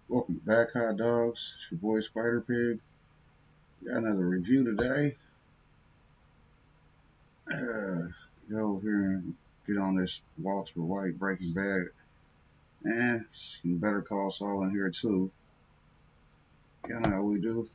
Welcome back, hot dogs. It's your boy Spider Pig. Got another review today. Go over here and get on this Walter White Breaking Bad. And some Better Call Saul in here too. You know how we do.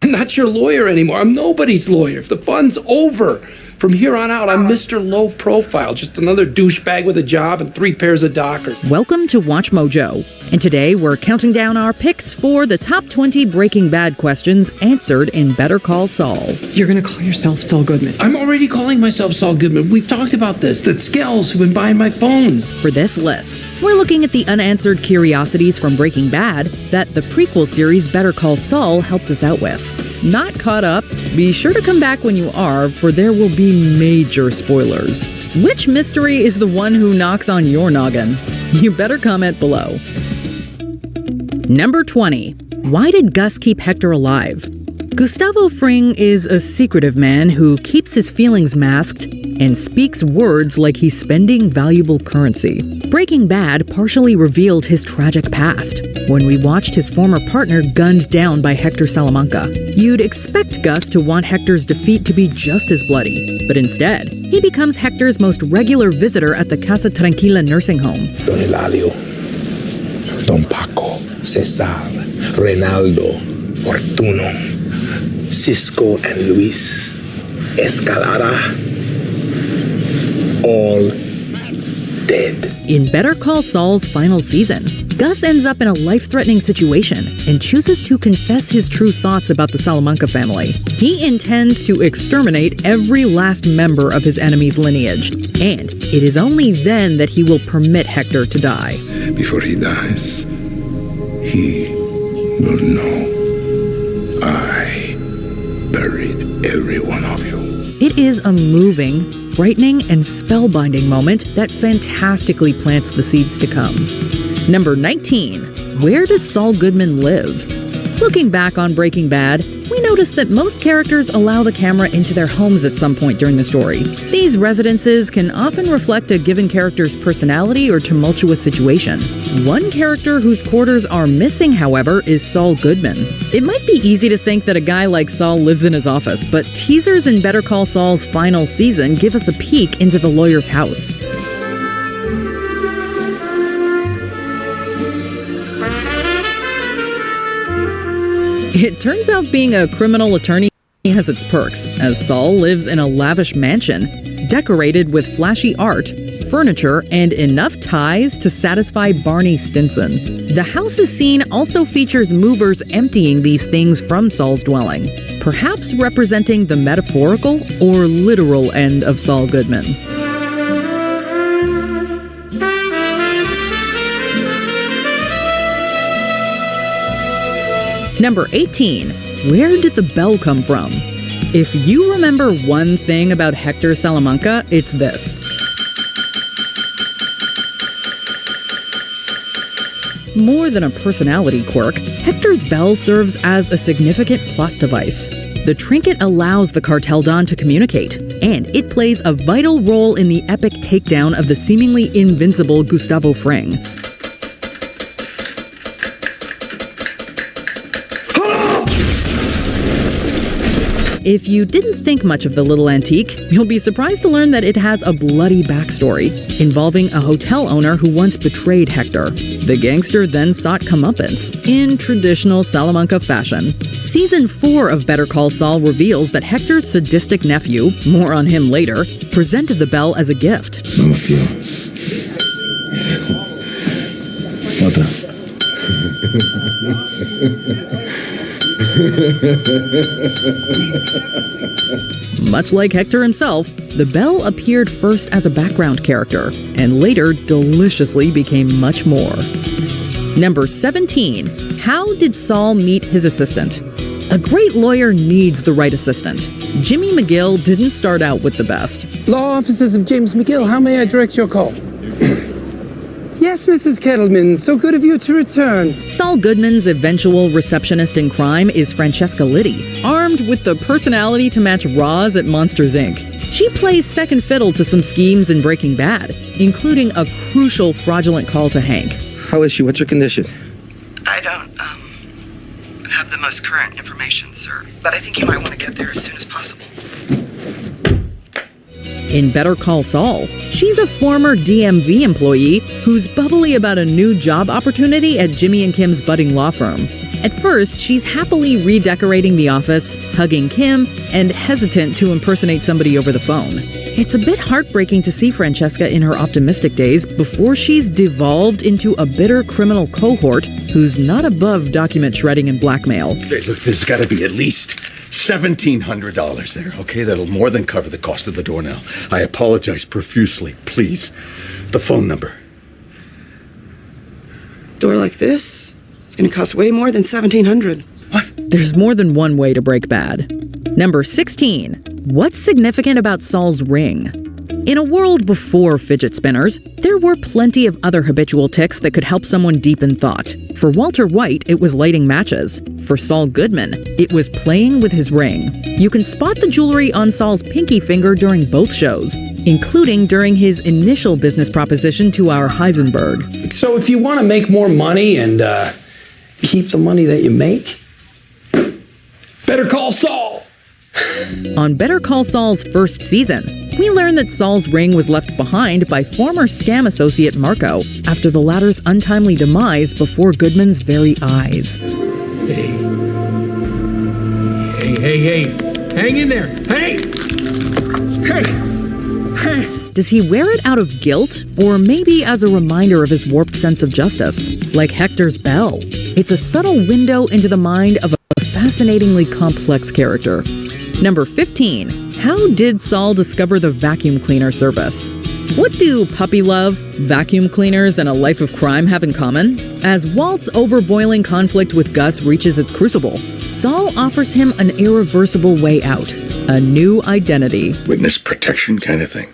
I'm not your lawyer anymore. I'm nobody's lawyer. The fun's over. From here on out, I'm Mr. Low Profile, just another douchebag with a job and 3 pairs of dockers. Welcome to Watch Mojo, and today we're counting down our picks for the top 20 Breaking Bad questions answered in Better Call Saul. You're gonna call yourself Saul Goodman. I'm already calling myself Saul Goodman. We've talked about this. The Skells who've been buying my phones. For this list, we're looking at the unanswered curiosities from Breaking Bad that the prequel series Better Call Saul helped us out with. Not caught up? Be sure to come back when you are, for there will be major spoilers. Which mystery is the one who knocks on your noggin? You better comment below. Number 20. Why did Gus keep Hector alive? Gustavo Fring is a secretive man who keeps his feelings masked and speaks words like he's spending valuable currency. Breaking Bad partially revealed his tragic past when we watched his former partner gunned down by Hector Salamanca. You'd expect Gus to want Hector's defeat to be just as bloody, but instead, he becomes Hector's most regular visitor at the Casa Tranquila nursing home. Don Eladio, Don Paco, Cesar, Reynaldo, Fortuno, Cisco and Luis, Escalada, all dead. In Better Call Saul's final season, Gus ends up in a life-threatening situation and chooses to confess his true thoughts about the Salamanca family. He intends to exterminate every last member of his enemy's lineage, and it is only then that he will permit Hector to die. Before he dies, he will know I buried every one of you. It is a moving, frightening, and spellbinding moment that fantastically plants the seeds to come. Number 19. Where does Saul Goodman live? Looking back on Breaking Bad, we notice that most characters allow the camera into their homes at some point during the story. These residences can often reflect a given character's personality or tumultuous situation. One character whose quarters are missing, however, is Saul Goodman. It might be easy to think that a guy like Saul lives in his office, but teasers in Better Call Saul's final season give us a peek into the lawyer's house. It turns out being a criminal attorney has its perks, as Saul lives in a lavish mansion, decorated with flashy art, furniture, and enough ties to satisfy Barney Stinson. The house's scene also features movers emptying these things from Saul's dwelling, perhaps representing the metaphorical or literal end of Saul Goodman. Number 18. Where did the bell come from? If you remember one thing about Hector Salamanca, it's this. More than a personality quirk, Hector's bell serves as a significant plot device. The trinket allows the cartel Don to communicate, and it plays a vital role in the epic takedown of the seemingly invincible Gustavo Fring. If you didn't think much of the little antique, you'll be surprised to learn that it has a bloody backstory involving a hotel owner who once betrayed Hector. The gangster then sought comeuppance in traditional Salamanca fashion. Season 4 of Better Call Saul reveals that Hector's sadistic nephew, more on him later, presented the bell as a gift. Vamos, tío. Mata. Much like Hector himself, the bell appeared first as a background character, and later deliciously became much more. Number 17. How did Saul meet his assistant? A great lawyer needs the right assistant. Jimmy McGill didn't start out with the best. Law offices of James McGill, how may I direct your call? Yes, Mrs. Kettleman, so good of you to return. Saul Goodman's eventual receptionist in crime is Francesca Liddy, armed with the personality to match Roz at Monsters, Inc. She plays second fiddle to some schemes in Breaking Bad, including a crucial fraudulent call to Hank. How is she? What's her condition? I don't, have the most current information, sir. But I think you might want to get there as soon as possible. In Better Call Saul, she's a former DMV employee who's bubbly about a new job opportunity at Jimmy and Kim's budding law firm. At first, she's happily redecorating the office, hugging Kim, and hesitant to impersonate somebody over the phone. It's a bit heartbreaking to see Francesca in her optimistic days before she's devolved into a bitter criminal cohort who's not above document shredding and blackmail. Hey, look, there's got to be at least $1,700 there, okay? That'll more than cover the cost of the door now. I apologize profusely. Please, the phone number. Door like this? It's going to cost way more than $1,700. What? There's more than one way to break bad. Number 16. What's significant about Saul's ring? In a world before fidget spinners, there were plenty of other habitual tics that could help someone deep in thought. For Walter White, it was lighting matches. For Saul Goodman, it was playing with his ring. You can spot the jewelry on Saul's pinky finger during both shows, including during his initial business proposition to our Heisenberg. So if you want to make more money and keep the money that you make, better call Saul. On Better Call Saul's first season, we learn that Saul's ring was left behind by former scam associate Marco after the latter's untimely demise before Goodman's very eyes. Hey. Hang in there. Hey. Does he wear it out of guilt, or maybe as a reminder of his warped sense of justice? Like Hector's bell, it's a subtle window into the mind of a fascinatingly complex character. Number 15. How did Saul discover the vacuum cleaner service? What do puppy love, vacuum cleaners, and a life of crime have in common? As Walt's overboiling conflict with Gus reaches its crucible, Saul offers him an irreversible way out, a new identity. Witness protection kind of thing.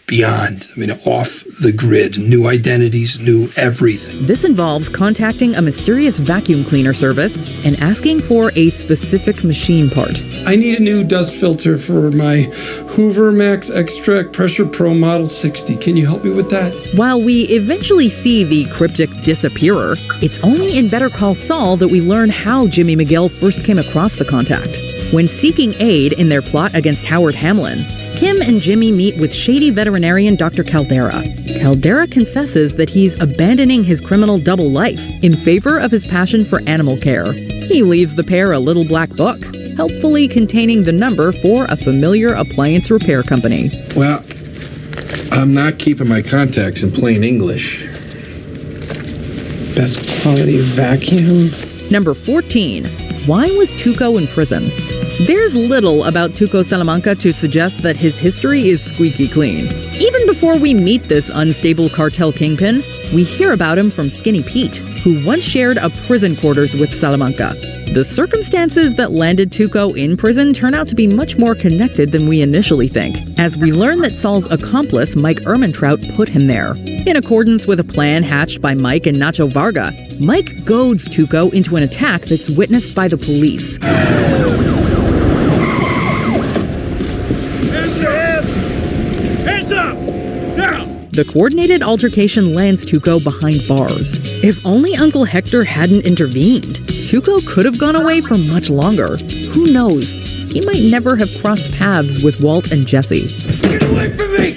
Beyond. Off the grid. New identities, new everything. This involves contacting a mysterious vacuum cleaner service and asking for a specific machine part. I need a new dust filter for my Hoover Max Extract Pressure Pro Model 60. Can you help me with that? While we eventually see the cryptic disappearer, it's only in Better Call Saul that we learn how Jimmy McGill first came across the contact. When seeking aid in their plot against Howard Hamlin, Kim and Jimmy meet with shady veterinarian Dr. Caldera. Caldera confesses that he's abandoning his criminal double life in favor of his passion for animal care. He leaves the pair a little black book, helpfully containing the number for a familiar appliance repair company. Well, I'm not keeping my contacts in plain English. Best quality vacuum. Number 14. Why was Tuco in prison? There's little about Tuco Salamanca to suggest that his history is squeaky clean. Even before we meet this unstable cartel kingpin, we hear about him from Skinny Pete, who once shared a prison quarters with Salamanca. The circumstances that landed Tuco in prison turn out to be much more connected than we initially think, as we learn that Saul's accomplice, Mike Ehrmantraut, put him there. In accordance with a plan hatched by Mike and Nacho Varga, Mike goads Tuco into an attack that's witnessed by the police. Hands up! Now! The coordinated altercation lands Tuco behind bars. If only Uncle Hector hadn't intervened, Tuco could have gone away for much longer. Who knows? He might never have crossed paths with Walt and Jesse. Get away from me!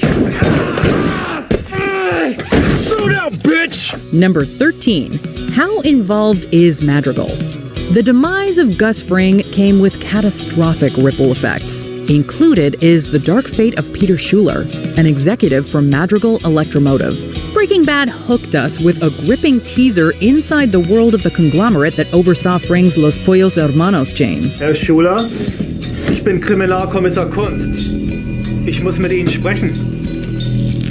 Throw down, bitch! Number 13. How involved is Madrigal? The demise of Gus Fring came with catastrophic ripple effects. Included is the dark fate of Peter Schuler, an executive from Madrigal Electromotive. Breaking Bad hooked us with a gripping teaser inside the world of the conglomerate that oversaw Fring's Los Pollos Hermanos chain. Herr Schuler, ich bin Kriminalkommissar Kunst. Ich muss mit Ihnen sprechen.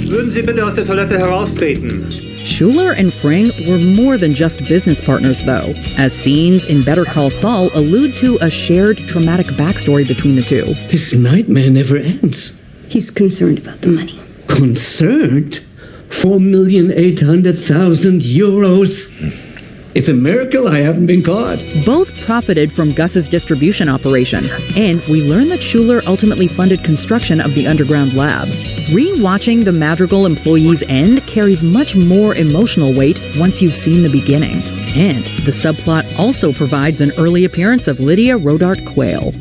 Würden Sie bitte aus der Toilette heraustreten? Schuler and Fring were more than just business partners, though, as scenes in Better Call Saul allude to a shared traumatic backstory between the two. This nightmare never ends. He's concerned about the money. Concerned? 4,800,000 euros. It's a miracle I haven't been caught. Both profited from Gus's distribution operation, and we learn that Schuler ultimately funded construction of the underground lab. Rewatching the Madrigal employees end carries much more emotional weight once you've seen the beginning. And the subplot also provides an early appearance of Lydia Rodart Quayle.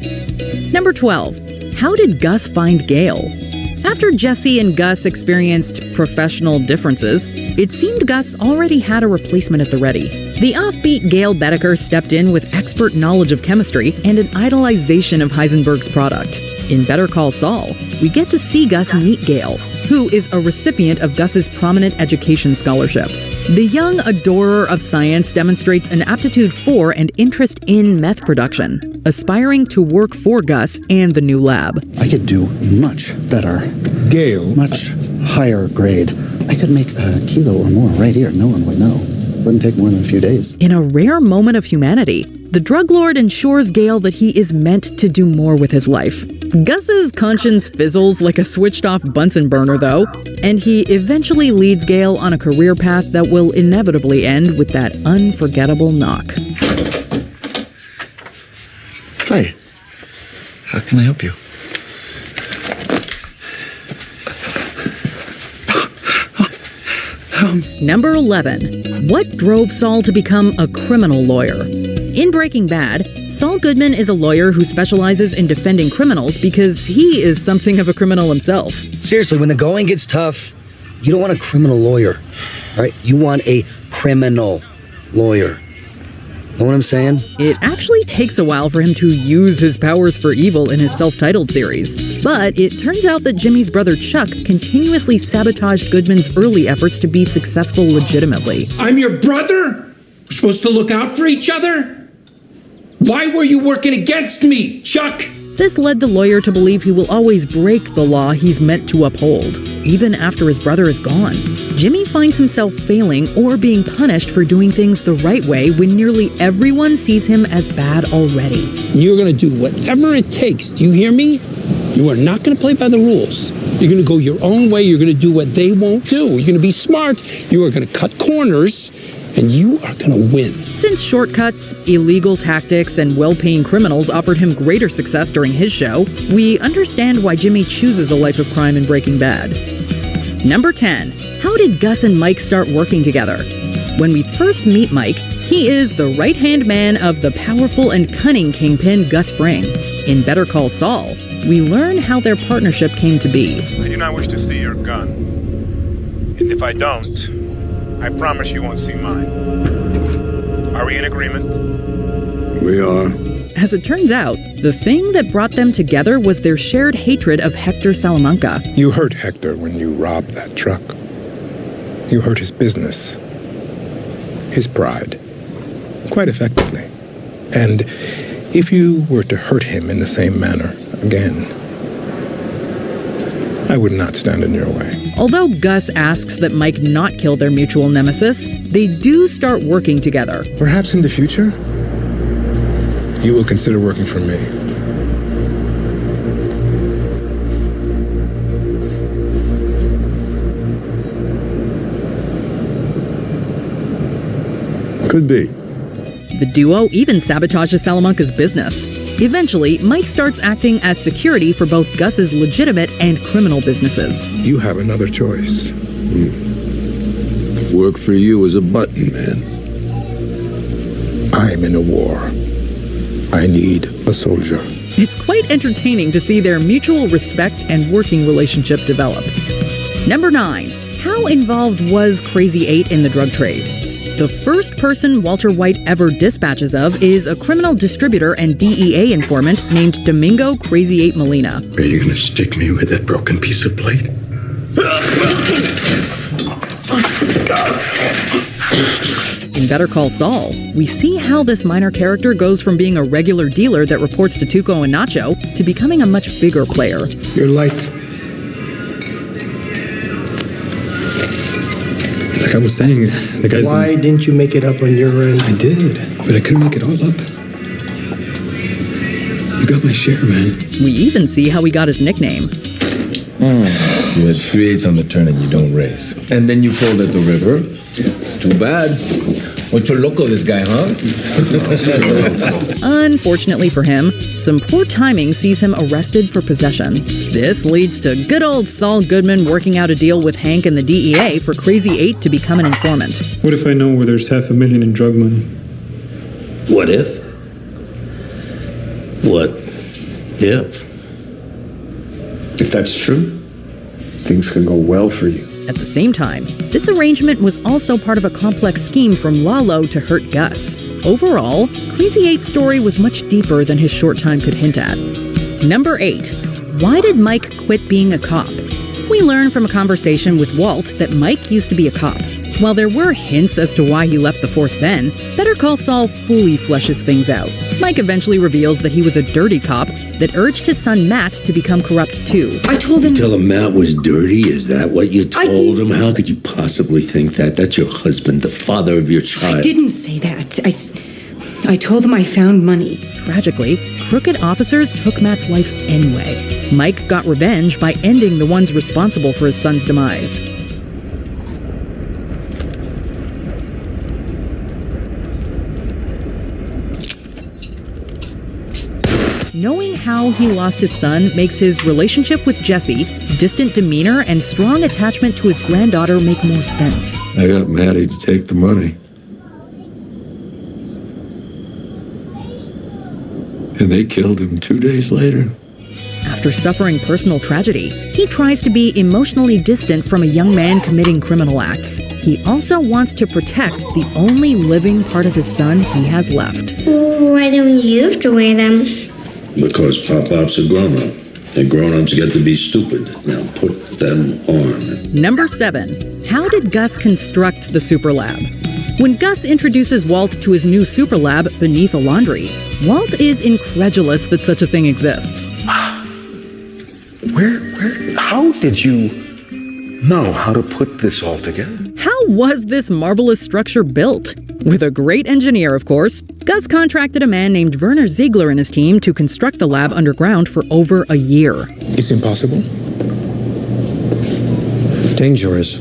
Number 12. How did Gus find Gail? After Jesse and Gus experienced professional differences, it seemed Gus already had a replacement at the ready. The offbeat Gail Bedecker stepped in with expert knowledge of chemistry and an idolization of Heisenberg's product. In Better Call Saul, we get to see Gus meet Gail, who is a recipient of Gus's prominent education scholarship. The young adorer of science demonstrates an aptitude for and interest in meth production, aspiring to work for Gus and the new lab. I could do much better. Gail. Much higher grade. I could make a kilo or more right here. No one would know. Wouldn't take more than a few days. In a rare moment of humanity, the drug lord ensures Gail that he is meant to do more with his life. Gus's conscience fizzles like a switched-off Bunsen burner, though, and he eventually leads Gail on a career path that will inevitably end with that unforgettable knock. Hi. How can I help you? Number 11. What drove Saul to become a criminal lawyer? In Breaking Bad, Saul Goodman is a lawyer who specializes in defending criminals because he is something of a criminal himself. Seriously, when the going gets tough, you don't want a criminal lawyer, right? You want a criminal lawyer. Know what I'm saying? It actually takes a while for him to use his powers for evil in his self-titled series. But it turns out that Jimmy's brother Chuck continuously sabotaged Goodman's early efforts to be successful legitimately. I'm your brother? We're supposed to look out for each other? Why were you working against me, Chuck? This led the lawyer to believe he will always break the law he's meant to uphold, even after his brother is gone. Jimmy finds himself failing or being punished for doing things the right way when nearly everyone sees him as bad already. You're going to do whatever it takes. Do you hear me? You are not going to play by the rules. You're going to go your own way. You're going to do what they won't do. You're going to be smart. You are going to cut corners. And you are going to win. Since shortcuts, illegal tactics, and well-paying criminals offered him greater success during his show, we understand why Jimmy chooses a life of crime in Breaking Bad. Number 10. How did Gus and Mike start working together? When we first meet Mike, he is the right-hand man of the powerful and cunning kingpin Gus Fring. In Better Call Saul, we learn how their partnership came to be. I do not wish to see your gun. And if I don't, I promise you won't see mine. Are we in agreement? We are. As it turns out, the thing that brought them together was their shared hatred of Hector Salamanca. You hurt Hector when you robbed that truck. You hurt his business, his pride, quite effectively. And if you were to hurt him in the same manner again, I would not stand in your way. Although Gus asks that Mike not kill their mutual nemesis, they do start working together. Perhaps in the future, you will consider working for me. Could be. The duo even sabotages Salamanca's business. Eventually, Mike starts acting as security for both Gus's legitimate and criminal businesses. You have another choice. Work for you is a button, man. I am in a war. I need a soldier. It's quite entertaining to see their mutual respect and working relationship develop. Number 9. How involved was Crazy 8 in the drug trade? The first person Walter White ever dispatches of is a criminal distributor and DEA informant named Domingo Crazy 8 Molina. Are you going to stick me with that broken piece of plate? In Better Call Saul, we see how this minor character goes from being a regular dealer that reports to Tuco and Nacho to becoming a much bigger player. You're light. Like I was saying, the guys... Why didn't you make it up on your end? I did, but I couldn't make it all up. You got my share, man. We even see how he got his nickname. You had 3/8 on the turn and you don't raise. And then you called at the river. It's too bad. Mucho loco, this guy, huh? Unfortunately for him, some poor timing sees him arrested for possession. This leads to good old Saul Goodman working out a deal with Hank and the DEA for Crazy 8 to become an informant. What if I know where there's $500,000 in drug money? What if? What if? If that's true, things can go well for you. At the same time, this arrangement was also part of a complex scheme from Lalo to hurt Gus. Overall, Crazy 8's story was much deeper than his short time could hint at. Number 8. Why did Mike quit being a cop? We learn from a conversation with Walt that Mike used to be a cop. While there were hints as to why he left the force then, Better Call Saul fully fleshes things out. Mike eventually reveals that he was a dirty cop that urged his son Matt to become corrupt too. I told him... Tell him Matt was dirty? Is that what you told him? How could you possibly think that? That's your husband, the father of your child. I didn't say that. I told them I found money. Tragically, crooked officers took Matt's life anyway. Mike got revenge by ending the ones responsible for his son's demise. Knowing how he lost his son makes his relationship with Jesse, distant demeanor, and strong attachment to his granddaughter make more sense. I got Maddie to take the money. And they killed him 2 days later. After suffering personal tragedy, he tries to be emotionally distant from a young man committing criminal acts. He also wants to protect the only living part of his son he has left. Why don't you have to wear them? Because Pop-Pop's a grown-up. And grown-ups get to be stupid. Now put them on. Number 7. How did Gus construct the super lab? When Gus introduces Walt to his new super lab beneath a laundry, Walt is incredulous that such a thing exists. How did you know how to put this all together? How was this marvelous structure built? With a great engineer, of course, Gus contracted a man named Werner Ziegler and his team to construct the lab underground for over a year. It's impossible. Dangerous,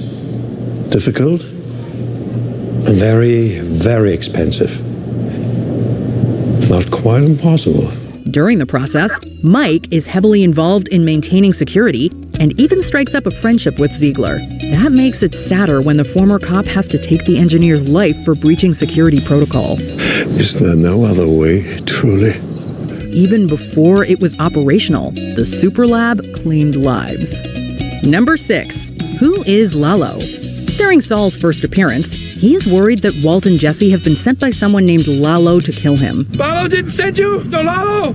difficult, and very, very expensive. Not quite impossible. During the process, Mike is heavily involved in maintaining security and even strikes up a friendship with Ziegler. That makes it sadder when the former cop has to take the engineer's life for breaching security protocol. Is there no other way, truly? Even before it was operational, the super lab claimed lives. Number 6. Who is Lalo? During Saul's first appearance, he is worried that Walt and Jesse have been sent by someone named Lalo to kill him. Lalo didn't send you? No, Lalo!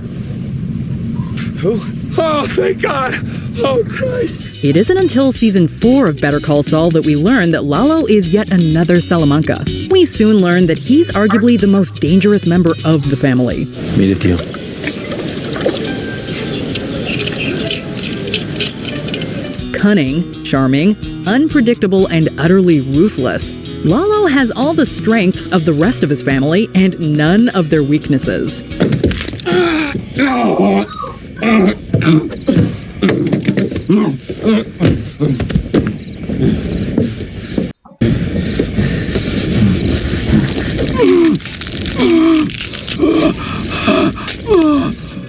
Who? Oh, thank God! Oh, Christ! It isn't until season 4 of Better Call Saul that we learn that Lalo is yet another Salamanca. We soon learn that he's arguably the most dangerous member of the family. Meet it, you. Cunning, charming, unpredictable, and utterly ruthless, Lalo has all the strengths of the rest of his family and none of their weaknesses.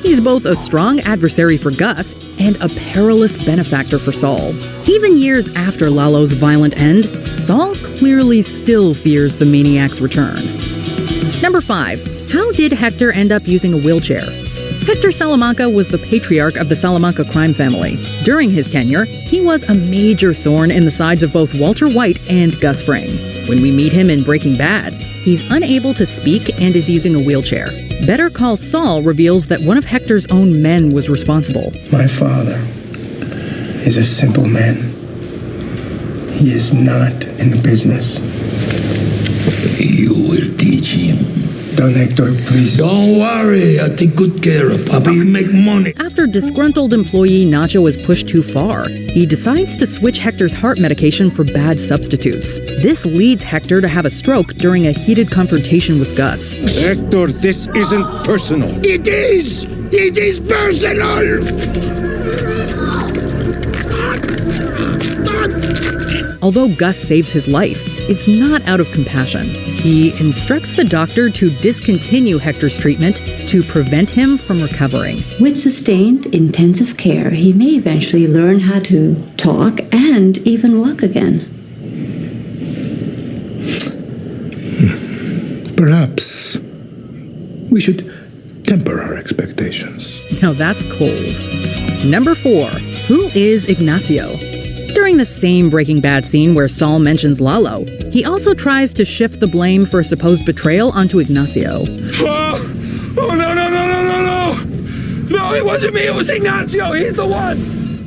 He's both a strong adversary for Gus and a perilous benefactor for Saul. Even years after Lalo's violent end, Saul clearly still fears the maniac's return. Number 5. How did Hector end up using a wheelchair? Hector Salamanca was the patriarch of the Salamanca crime family. During his tenure, he was a major thorn in the sides of both Walter White and Gus Fring. When we meet him in Breaking Bad, he's unable to speak and is using a wheelchair. Better Call Saul reveals that one of Hector's own men was responsible. My father is a simple man. He is not in the business. You will teach him. Don Hector, please. Don't worry, I take good care of Papa. You make money. After disgruntled employee Nacho is pushed too far, he decides to switch Hector's heart medication for bad substitutes. This leads Hector to have a stroke during a heated confrontation with Gus. Hector, this isn't personal. It is! It is personal! Although Gus saves his life, it's not out of compassion. He instructs the doctor to discontinue Hector's treatment to prevent him from recovering. With sustained intensive care, he may eventually learn how to talk and even walk again. Perhaps we should temper our expectations. Now that's cold. Number 4. Who is Ignacio? During the same Breaking Bad scene where Saul mentions Lalo, he also tries to shift the blame for a supposed betrayal onto Ignacio. Oh, no. No, it wasn't me, it was Ignacio. He's the one.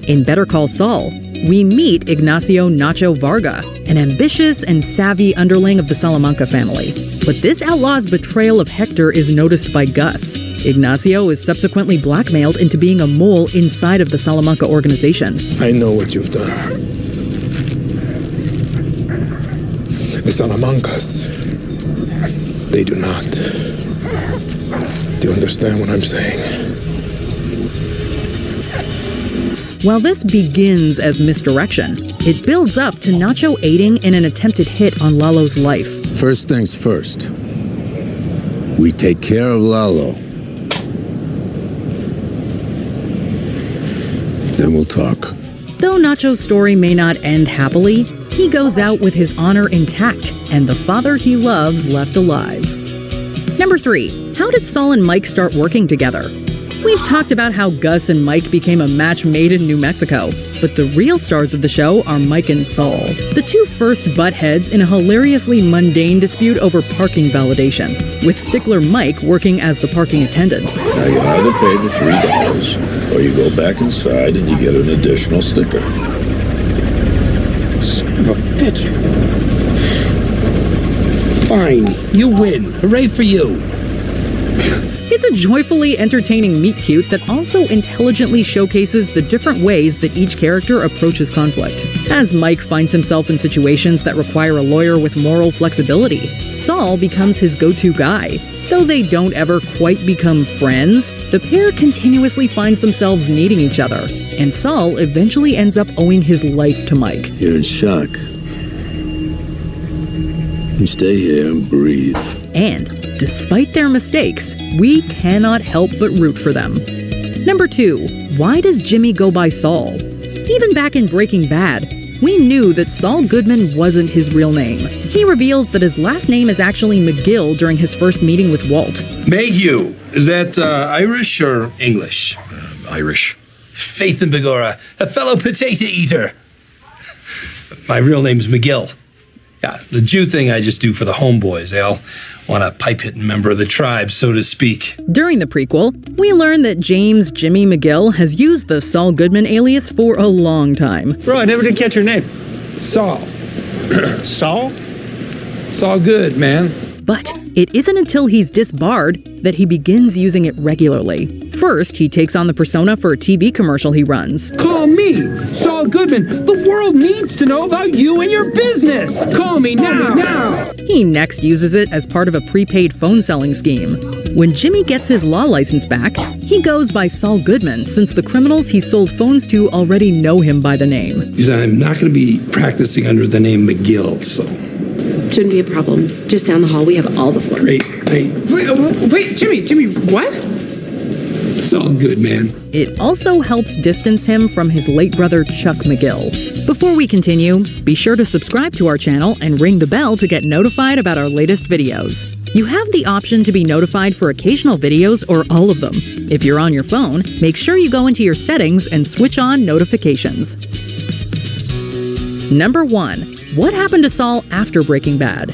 In Better Call Saul, we meet Ignacio Nacho Varga, an ambitious and savvy underling of the Salamanca family. But this outlaw's betrayal of Hector is noticed by Gus. Ignacio is subsequently blackmailed into being a mole inside of the Salamanca organization. I know what you've done. The Salamancas, they do not. Do you understand what I'm saying? While this begins as misdirection, it builds up to Nacho aiding in an attempted hit on Lalo's life. First things first. We take care of Lalo. Then we'll talk. Though Nacho's story may not end happily, he goes out with his honor intact and the father he loves left alive. Number 3. How did Saul and Mike start working together? We've talked about how Gus and Mike became a match made in New Mexico, but the real stars of the show are Mike and Saul. The two first butt heads in a hilariously mundane dispute over parking validation, with stickler Mike working as the parking attendant. Now you either pay the $3 or you go back inside and you get an additional sticker. Son of a bitch. Fine, you win. Hooray for you. It's a joyfully entertaining meet-cute that also intelligently showcases the different ways that each character approaches conflict. As Mike finds himself in situations that require a lawyer with moral flexibility, Saul becomes his go-to guy. Though they don't ever quite become friends, the pair continuously finds themselves needing each other, and Saul eventually ends up owing his life to Mike. You're in shock. You stay here and breathe. And despite their mistakes, we cannot help but root for them. Number 2. Why does Jimmy go by Saul? Even back in Breaking Bad, we knew that Saul Goodman wasn't his real name. He reveals that his last name is actually McGill during his first meeting with Walt. Mayhew. Is that Irish or English? Irish. Faith and Begorra, a fellow potato eater. My real name's McGill. Yeah, the Jew thing I just do for the homeboys. They all want a pipe-hitting member of the tribe, so to speak. During the prequel, we learn that James Jimmy McGill has used the Saul Goodman alias for a long time. Bro, I never did catch your name. Saul. Saul? Saul Good, man. But it isn't until he's disbarred that he begins using it regularly. First, he takes on the persona for a TV commercial he runs. Call me, Saul Goodman. The world needs to know about you and your business. Call me now. He next uses it as part of a prepaid phone selling scheme. When Jimmy gets his law license back, he goes by Saul Goodman since the criminals he sold phones to already know him by the name. I'm not going to be practicing under the name McGill, so... Shouldn't be a problem. Just down the hall, we have all the floors. Great. Wait, Jimmy, what? It's all good, man. It also helps distance him from his late brother Chuck McGill. Before we continue, be sure to subscribe to our channel and ring the bell to get notified about our latest videos. You have the option to be notified for occasional videos or all of them. If you're on your phone, make sure you go into your settings and switch on notifications. Number 1. What happened to Saul after Breaking Bad?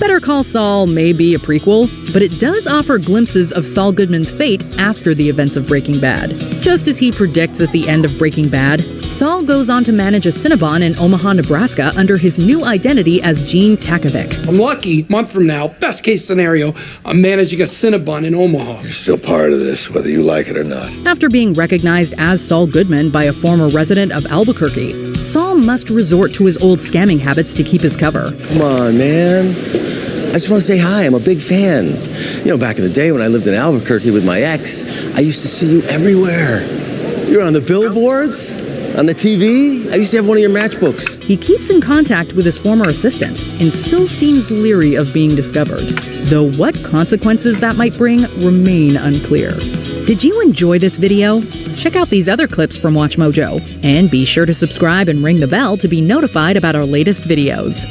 Better Call Saul may be a prequel, but it does offer glimpses of Saul Goodman's fate after the events of Breaking Bad. Just as he predicts at the end of Breaking Bad, Saul goes on to manage a Cinnabon in Omaha, Nebraska under his new identity as Gene Takovic. I'm lucky, a month from now, best case scenario, I'm managing a Cinnabon in Omaha. You're still part of this, whether you like it or not. After being recognized as Saul Goodman by a former resident of Albuquerque, Saul must resort to his old scamming habits to keep his cover. Come on, man. I just want to say hi. I'm a big fan. You know, back in the day when I lived in Albuquerque with my ex, I used to see you everywhere. You were on the billboards, on the TV. I used to have one of your matchbooks. He keeps in contact with his former assistant and still seems leery of being discovered, though what consequences that might bring remain unclear. Did you enjoy this video? Check out these other clips from WatchMojo, and be sure to subscribe and ring the bell to be notified about our latest videos.